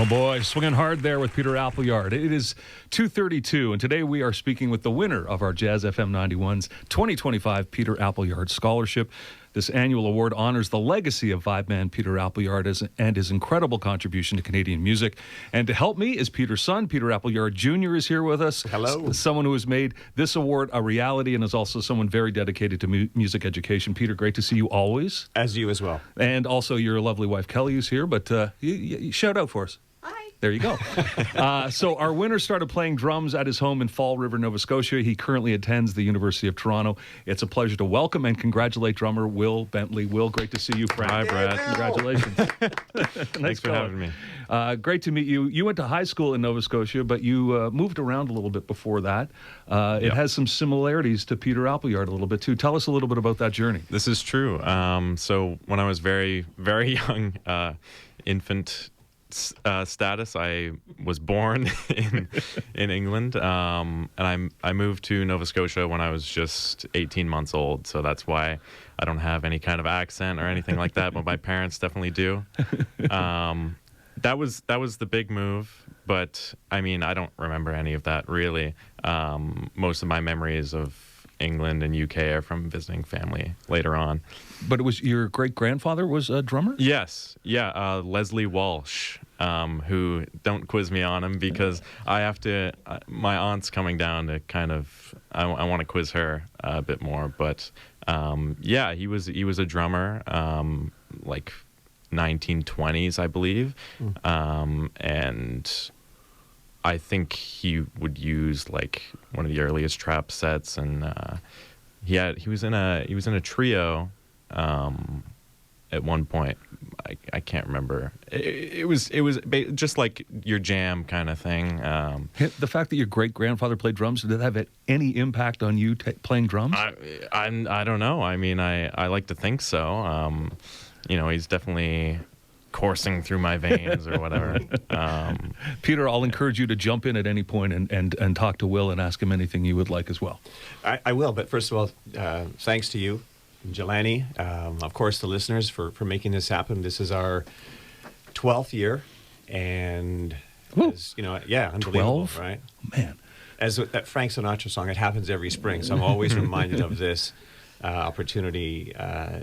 Oh boy, swinging hard there with Peter Appleyard. It is 2:32, and today we are speaking with the winner of our Jazz FM 91's 2025 Peter Appleyard Scholarship. This annual award honors the legacy of vibe man Peter Appleyard and his incredible contribution to Canadian music. And to help me is Peter's son, Peter Appleyard Jr. is here with us. Hello. Someone who has made this award a reality and is also someone very dedicated to music education. Peter, great to see you always. As you as well. And also your lovely wife, Kelly, is here, but you shout out for us. There you go. So our winner started playing drums at his home in Fall River, Nova Scotia. He currently attends the University of Toronto. It's a pleasure to welcome and congratulate drummer Will Bentley. Will, great to see you, friend. Hi, Brad. Congratulations. Thanks for having me. Great to meet you. You went to high school in Nova Scotia, but you moved around a little bit before that. It has some similarities to Peter Appleyard a little bit, too. Tell us a little bit about that journey. This is true. So when I was very, very young, infant status, I was born in England, and I moved to Nova Scotia when I was just 18 months old. So that's why I don't have any kind of accent or anything like that, but my parents definitely do. That was the big move, but I mean, I don't remember any of that really. Most of my memories of England and UK are from visiting family later on. But it was your great-grandfather was a drummer? Yes. Yeah. Leslie Walsh, who, don't quiz me on him because I have to, my aunt's coming down to kind of, I want to quiz her a bit more. But yeah, he was a drummer, like 1920s, I believe. And I think he would use like one of the earliest trap sets, and he was in a trio at one point. I can't remember. It was just like your jam kind of thing. The fact that your great-grandfather played drums, did that have any impact on you playing drums? I don't know. I mean, I like to think so. You know, he's definitely coursing through my veins or whatever. Peter, I'll encourage you to jump in at any point and talk to Will and ask him anything you would like as well. I will, but first of all, thanks to you, Jelani, of course, the listeners for making this happen. This is our 12th year, and as, you know, yeah, unbelievable, 12? right? Man. As that Frank Sinatra song, it happens every spring, so I'm always reminded of this opportunity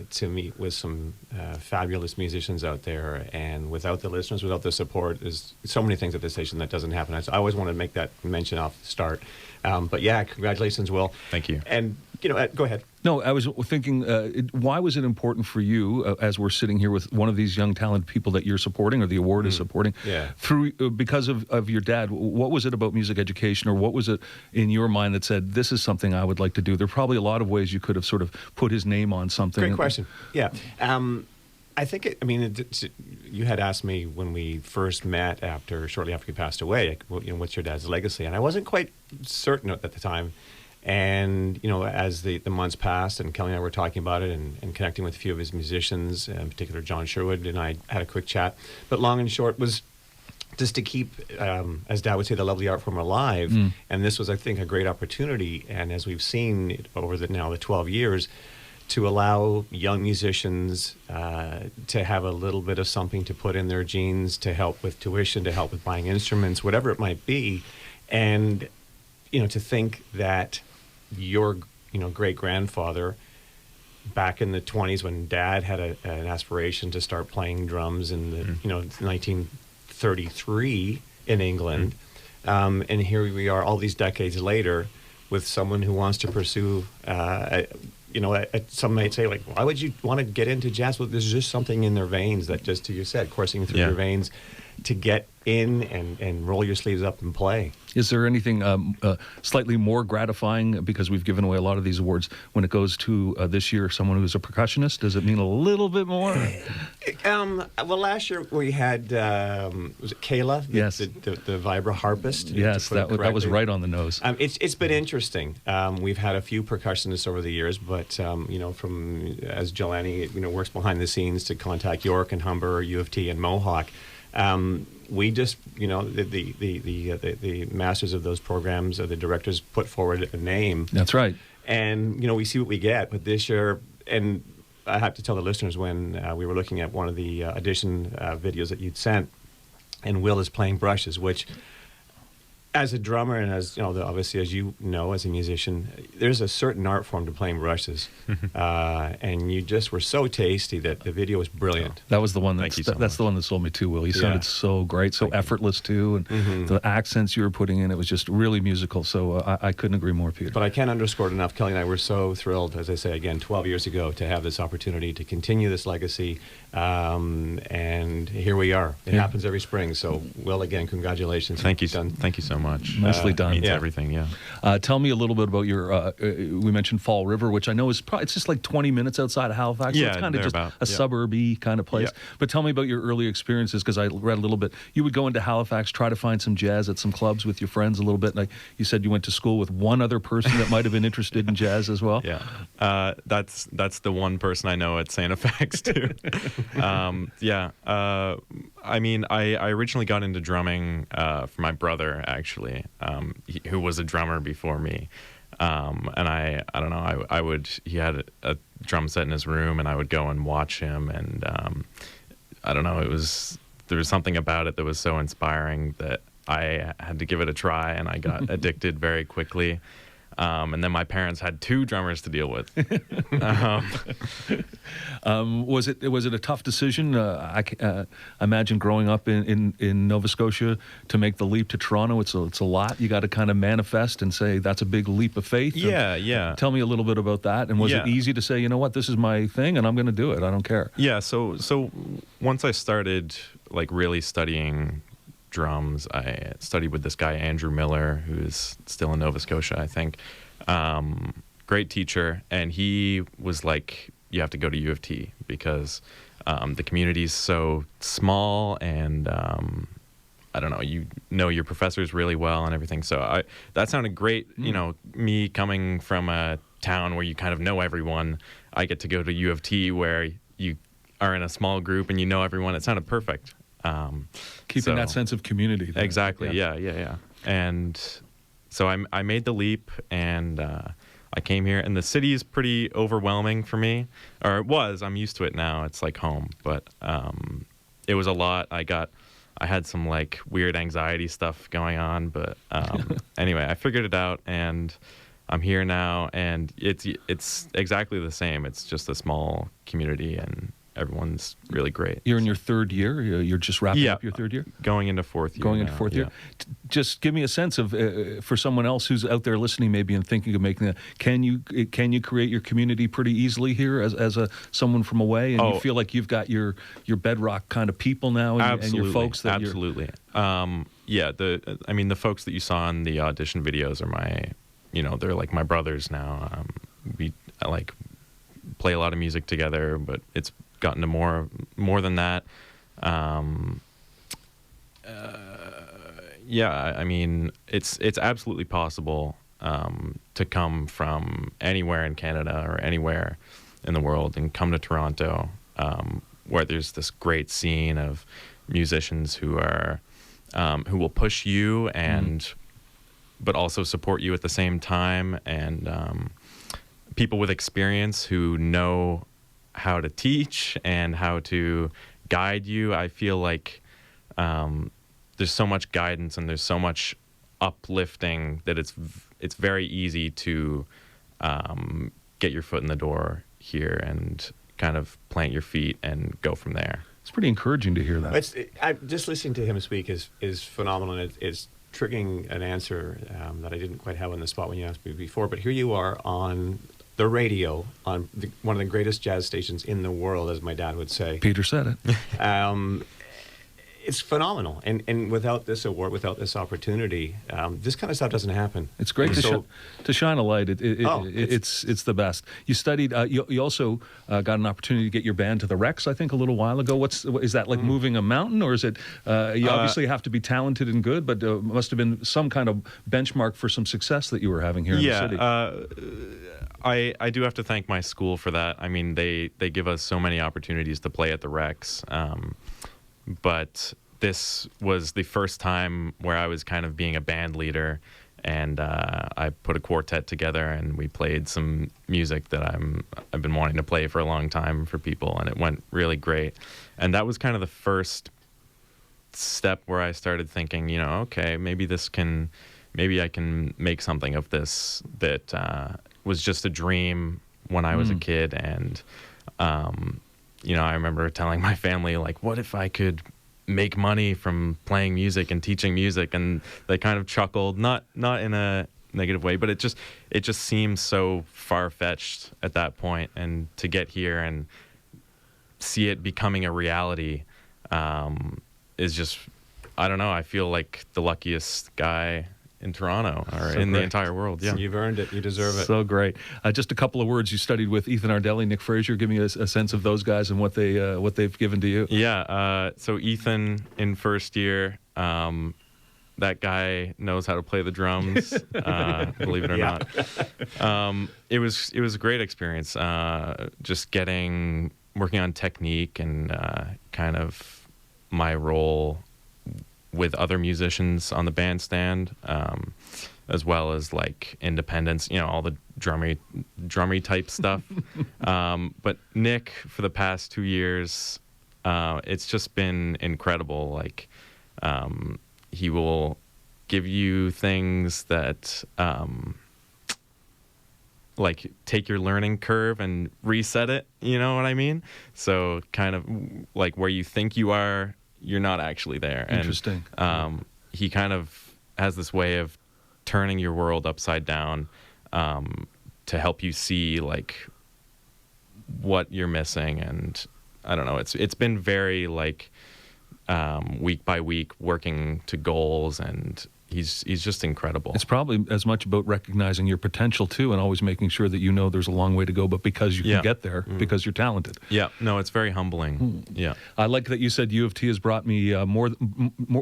to meet with some fabulous musicians out there, and without the listeners, without the support, there's so many things at this station that doesn't happen. I always want to make that mention off the start. But yeah, congratulations, Will. Thank you. And, you know, go ahead. No, I was thinking, why was it important for you, as we're sitting here with one of these young, talented people that you're supporting, or the award is supporting, because of your dad? What was it about music education, or what was it in your mind that said, this is something I would like to do? There are probably a lot of ways you could have sort of put his name on something. Great question. Yeah. I think, you had asked me when we first met shortly after he passed away, you know, what's your dad's legacy? And I wasn't quite certain at the time. And, you know, as the months passed and Kelly and I were talking about it and connecting with a few of his musicians, in particular John Sherwood, and I had a quick chat. But long and short was just to keep, as Dad would say, the lovely art form alive. And this was, I think, a great opportunity. And as we've seen over the 12 years, to allow young musicians to have a little bit of something to put in their jeans to help with tuition, to help with buying instruments, whatever it might be. And, you know, to think that your, you know, great-grandfather back in the 20s when Dad had an aspiration to start playing drums in the, you know, 1933 in England, and here we are all these decades later with someone who wants to pursue you know, some might say, like, why would you want to get into jazz? Well, there's just something in their veins that just, you said, coursing through your veins to get in and roll your sleeves up and play. Is there anything slightly more gratifying, because we've given away a lot of these awards, when it goes to this year someone who's a percussionist? Does it mean a little bit more? Well, last year we had, was it Kayla? Yes. The vibra harpist. Yes, that was right on the nose. It's been interesting. We've had a few percussionists over the years, but, you know, as Jelani, you know, works behind the scenes to contact York and Humber, U of T and Mohawk, we just, you know, the masters of those programs, the directors put forward a name. That's right. And, you know, we see what we get. But this year, and I have to tell the listeners, when we were looking at one of the audition videos that you'd sent, and Will is playing brushes, which, as a drummer and as obviously as you know, as a musician, there's a certain art form to playing brushes, and you just were so tasty that the video was brilliant. That was the one Thank you so that's the one that sold me too, Will. You sounded so great, so effortless too, and the accents you were putting in, it was just really musical. So I couldn't agree more, Peter. But I can't underscore it enough. Kelly and I were so thrilled, as I say again, 12 years ago, to have this opportunity to continue this legacy, and here we are. It happens every spring. So, Will, again, congratulations. Thank you. Thank you so much. Nicely done. Means everything. Yeah. Tell me a little bit about your. We mentioned Fall River, which I know is probably it's just like 20 minutes outside of Halifax. So Yeah, it's kind of just thereabout. a suburby kind of place. Yeah. But tell me about your early experiences, because I read a little bit. You would go into Halifax, try to find some jazz at some clubs with your friends a little bit. Like you said, you went to school with one other person that might have been interested in jazz as well. Yeah, that's the one person I know at Santa Fax too. I mean, I originally got into drumming for my brother, actually, who was a drummer before me. And I don't know, he had a drum set in his room, and I would go and watch him, and I don't know, there was something about it that was so inspiring that I had to give it a try, and I got addicted very quickly. And then my parents had two drummers to deal with. Was it a tough decision? I imagine growing up in Nova Scotia to make the leap to Toronto. It's a lot. You got to kind of manifest and say that's a big leap of faith. Yeah. Tell me a little bit about that. And was it easy to say, you know what, this is my thing, and I'm going to do it. I don't care. Yeah. So once I started like really studying drums, I studied with this guy Andrew Miller, who's still in Nova Scotia, I think. Great teacher, and he was like, you have to go to U of T because the community's so small, and I don't know, you know your professors really well and everything. So that sounded great. You know, me coming from a town where you kind of know everyone, I get to go to U of T where you are in a small group and you know everyone. It sounded perfect. Keeping that sense of community there. Exactly. Yeah. And so I made the leap, and I came here, and the city is pretty overwhelming for me, or it was. I'm used to it now. It's like home, but it was a lot. I had some like weird anxiety stuff going on, but anyway, I figured it out, and I'm here now, and it's exactly the same. It's just a small community, and everyone's really great. You're in your third year? You're just wrapping up your third year? Going into fourth year. Going into fourth year. Just give me a sense of, for someone else who's out there listening maybe and thinking of making that, can you create your community pretty easily here as someone from away, and you feel like you've got your bedrock kind of people now and your folks that Absolutely. The folks that you saw in the audition videos are they're like my brothers now. We like play a lot of music together, but it's gotten to more than that. I mean, it's absolutely possible to come from anywhere in Canada or anywhere in the world and come to Toronto, where there's this great scene of musicians who will push you and but also support you at the same time, and people with experience who know how to teach and how to guide you. I feel like there's so much guidance and there's so much uplifting that it's very easy to get your foot in the door here and kind of plant your feet and go from there. It's pretty encouraging to hear that. Just listening to him speak is phenomenal, and it's triggering an answer that I didn't quite have on the spot when you asked me before. But here you are on the radio on one of the greatest jazz stations in the world, as my dad would say. Peter said it. It's phenomenal, and without this award, without this opportunity, this kind of stuff doesn't happen. It's great to shine a light. It's the best. You studied. You also got an opportunity to get your band to the Rex, I think, a little while ago. Is that like moving a mountain, or is it? You obviously have to be talented and good, but must have been some kind of benchmark for some success that you were having here in the city. I do have to thank my school for that. I mean, they give us so many opportunities to play at the Rex. But this was the first time where I was kind of being a band leader, and I put a quartet together, and we played some music that I've been wanting to play for a long time for people, and it went really great. And that was kind of the first step where I started thinking, okay, maybe I can make something of this that was just a dream when I was a kid. And, I remember telling my family, like, what if I could make money from playing music and teaching music? And they kind of chuckled, not in a negative way, but it just seems so far-fetched at that point. And to get here and see it becoming a reality is just, I don't know, I feel like the luckiest guy in Toronto or in the entire world. Yeah, you've earned it. You deserve it. So great. Just a couple of words. You studied with Ethan Ardelli, Nick Frazier. Give me a sense of those guys and what they've given to you. Yeah. So Ethan in first year, that guy knows how to play the drums. Believe it or not. It was a great experience. Just working on technique and kind of my role with other musicians on the bandstand, as well as like independence, all the drummy type stuff. But Nick, for the past 2 years, it's just been incredible. Like, he will give you things that, like, take your learning curve and reset it. You know what I mean? So kind of like where you think you are, you're not actually there. Interesting. And he kind of has this way of turning your world upside down to help you see like what you're missing. And I don't know, it's been very like week by week working to goals, and he's just incredible. It's probably as much about recognizing your potential too, and always making sure that there's a long way to go, but because you can get there, because you're talented. Yeah, no, it's very humbling. Yeah, I like that you said U of T has brought me more.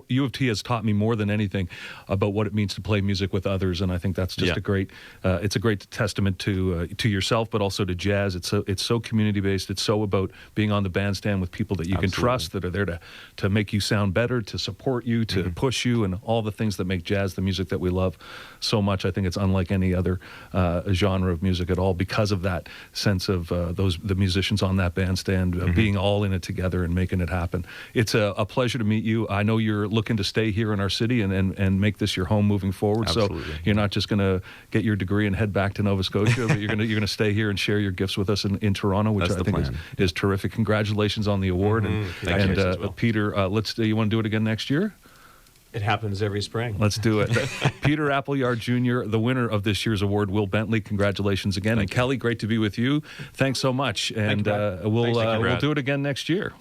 U of T has taught me more than anything about what it means to play music with others, and I think that's just a great. It's a great testament to yourself, but also to jazz. It's so community based. It's so about being on the bandstand with people that you can trust, that are there to make you sound better, to support you, to push you, and all the things that make jazz the music that we love so much. I think it's unlike any other genre of music at all, because of that sense of the musicians on that bandstand being all in it together and making it happen. It's a pleasure to meet you. I know you're looking to stay here in our city and make this your home moving forward. Absolutely. So you're not just going to get your degree and head back to Nova Scotia, but you're going to stay here and share your gifts with us in Toronto, which I think is terrific. Congratulations on the award. And Peter, you want to do it again next year? It happens every spring. Let's do it. Peter Appleyard Jr., the winner of this year's award, Will Bentley. Congratulations again. And Kelly, great to be with you. Thanks so much. And we'll do it again next year.